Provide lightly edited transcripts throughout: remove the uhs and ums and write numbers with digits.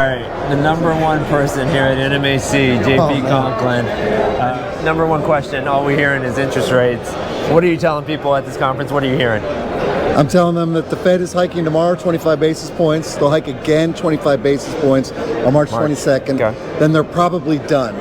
All right, the number one person here at NMHC, JP Conklin. Number one question, all we're hearing is interest rates. What are you telling people at this conference? What are you hearing? I'm telling them that the Fed is hiking tomorrow 25 basis points. They'll hike again 25 basis points on March 22nd. Okay. Then they're probably done.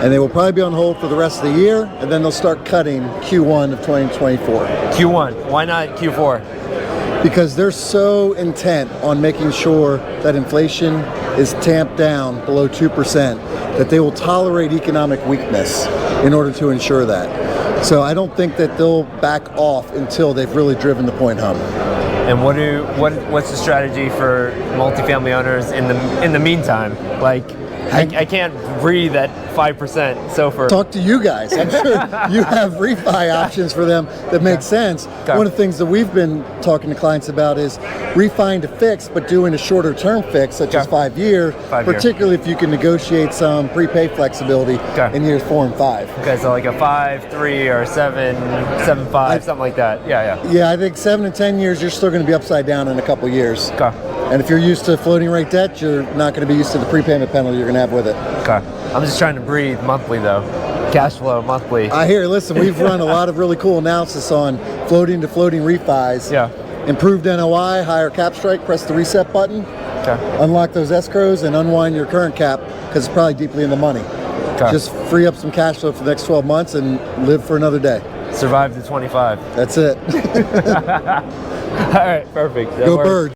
And they will probably be on hold for the rest of the year, and then they'll start cutting Q1 of 2024. Q1, why not Q4? Because they're so intent on making sure that inflation is tamped down below 2%, that they will tolerate economic weakness in order to ensure that. So I don't think that they'll back off until they've really driven the point home. And what's the strategy for multifamily owners in the meantime? Like, I can't breathe at 5% SOFR. Talk to you guys. I'm sure you have refi options for them that make sense. Okay. One of the things that we've been talking to clients about is refining to fix, but doing a shorter term fix, such as 5 year, particularly if you can negotiate some prepay flexibility in years 4 and 5. Okay, so like a 5.3 or 7.5, something like that. Yeah, I think 7 and 10 years, you're still going to be upside down in a couple years. Okay. And if you're used to floating rate debt, you're not going to be used to the prepayment penalty you're going to have with it. Okay. I'm just trying to breathe monthly though. Cash flow monthly. I hear. Listen, we've run a lot of really cool analysis on floating to floating refis. Yeah. Improved NOI, higher cap strike, press the reset button. Okay. Unlock those escrows and unwind your current cap because it's probably deeply in the money. Okay. Just free up some cash flow for the next 12 months and live for another day. Survive to 25. That's it. All right, perfect. Go Birds.